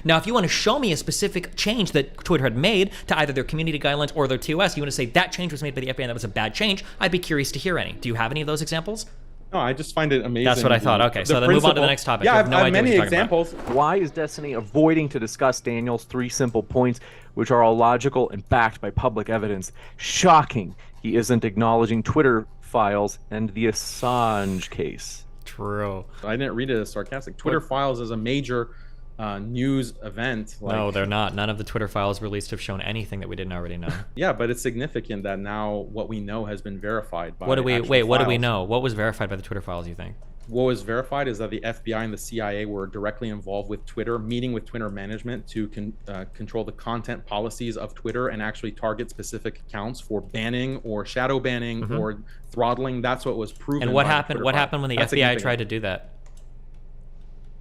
Now, if you want to show me a specific change that Twitter had made to either their community guidelines or their TOS, you want to say that change was made by the FBI and that was a bad change, I'd be curious to hear any. Do you have any of those examples? No, I just find it amazing. That's what I thought. Okay, so then move on to the next topic. Yeah, I no have idea many what you're examples. Why is Destiny avoiding to discuss Daniel's 3 simple points, which are all logical and backed by public evidence? Shocking. He isn't acknowledging Twitter files and the Assange case. True. I didn't read it as sarcastic. Twitter files is a major news event. No, they're not. None of the Twitter files released have shown anything that we didn't already know. Yeah, but it's significant that now what we know has been verified by What do we actual what do we files. know? What was verified by the Twitter files, you think? What was verified is that the FBI and the CIA were directly involved with Twitter, meeting with Twitter management to control the content policies of Twitter and actually target specific accounts for banning or shadow banning or throttling. That's what was proven. And what by the happened? Twitter What file. happened when the That's FBI significant. tried to do that?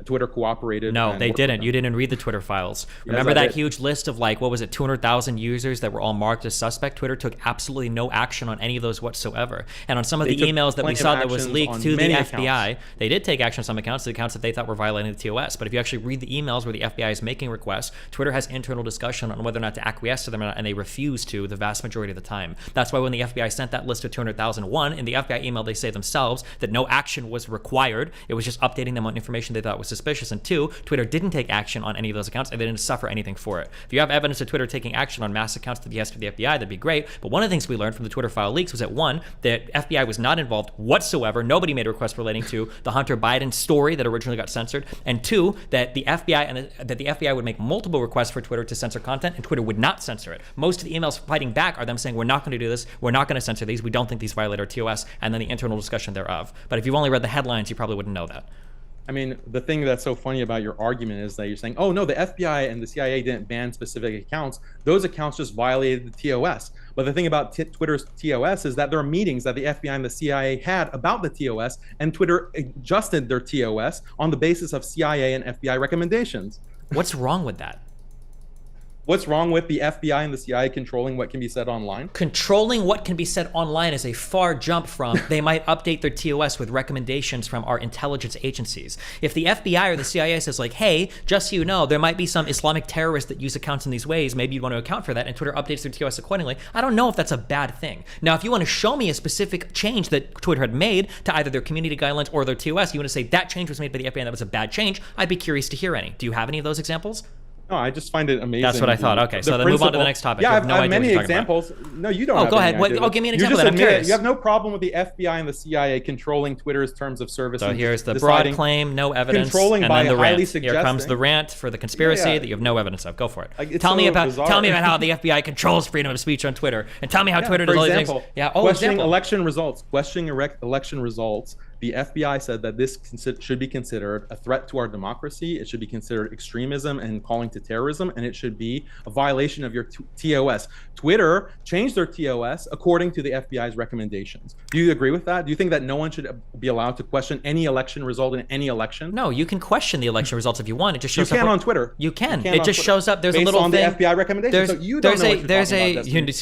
Twitter cooperated. No, and they worked with didn't. them. You didn't read the Twitter files. Yes, Remember I that did. huge list of like, what was it, 200,000 users that were all marked as suspect? Twitter took absolutely no action on any of those whatsoever. And on some of They the took emails that we plenty saw of that was actions leaked on to the many FBI, accounts. they did take action on some accounts, the accounts that they thought were violating the TOS. But if you actually read the emails where the FBI is making requests, Twitter has internal discussion on whether or not to acquiesce to them or not, and they refuse to the vast majority of the time. That's why when the FBI sent that list of 200,001, in the FBI email they say themselves that no action was required. It was just updating them on information they thought was suspicious. And 2, Twitter didn't take action on any of those accounts and they didn't suffer anything for it. If you have evidence of Twitter taking action on mass accounts to the behest of the FBI, that'd be great. But one of the things we learned from the Twitter file leaks was that 1, that FBI was not involved whatsoever. Nobody made a request relating to the Hunter Biden story that originally got censored. And 2, that the FBI would make multiple requests for Twitter to censor content and Twitter would not censor it. Most of the emails fighting back are them saying, we're not going to do this. We're not going to censor these. We don't think these violate our TOS, and then the internal discussion thereof. But if you've only read the headlines, you probably wouldn't know that. I mean, the thing that's so funny about your argument is that you're saying, oh, no, the FBI and the CIA didn't ban specific accounts. Those accounts just violated the TOS. But the thing about Twitter's TOS is that there are meetings that the FBI and the CIA had about the TOS, and Twitter adjusted their TOS on the basis of CIA and FBI recommendations. What's wrong with that? What's wrong with the FBI and the CIA controlling what can be said online? Controlling what can be said online is a far jump from they might update their TOS with recommendations from our intelligence agencies. If the FBI or the CIA says like, hey, just so you know, there might be some Islamic terrorists that use accounts in these ways, maybe you'd want to account for that, and Twitter updates their TOS accordingly, I don't know if that's a bad thing. Now, if you want to show me a specific change that Twitter had made to either their community guidelines or their TOS, you want to say that change was made by the FBI and that was a bad change, I'd be curious to hear any. Do you have any of those examples? No, I just find it amazing. That's what I thought. Okay, so then move on to the next topic. Yeah, You have no I have idea what many you're talking examples. No, you don't. Oh, have go any ahead. idea. Oh, give me an You example. just Then I'm admitted curious. you have no problem with the FBI and the CIA controlling Twitter's terms of service. So and here's the broad deciding- claim, no evidence, controlling and by then the highly rant. Here comes suggesting- the rant for the conspiracy Yeah. that you have no evidence of. Go for it. Like, it's tell me so about bizarre. how the FBI controls freedom of speech on Twitter, and tell me how Twitter does for all these example, things. Yeah. Oh, questioning example. election results. Questioning election results. The FBI said that this should be considered a threat to our democracy. It should be considered extremism and calling to terrorism, and it should be a violation of your TOS. Twitter changed their TOS according to the FBI's recommendations. Do you agree with that? Do you think that no one should be allowed to question any election result in any election? No, you can question the election results if you want. It just shows You can up on Twitter. You can. You It on just Twitter. shows up. There's Based a little on thing. the FBI recommendation. So you don't know what you're talking about, Destiny. Do you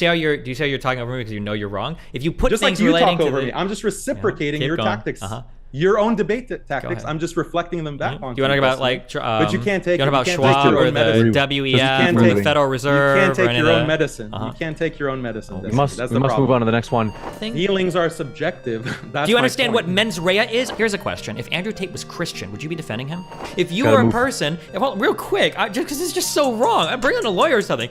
see how you're talking over me because you know you're wrong? If you put Just things like you relating talk to over the, me. I'm just reciprocating keep your going. tactics. Uh-huh. Your own debate tactics. ahead. I'm just reflecting them back on. Do you want to talk about Destiny. like? But you can't take. You want to you about can't take Schwab your or own the medicine. WEF or take- the Federal Reserve? You can't or take any your of own that? medicine. Uh-huh. You can't take your own medicine. We Destiny. must That's the move problem. on to the next one. Healings are subjective. That's Do you my understand point. what mens rea is? Here's a question. If Andrew Tate was Christian, would you be defending him? If you Gotta were a move. person, well, real quick, just because it's just so wrong, bring on a lawyer or something.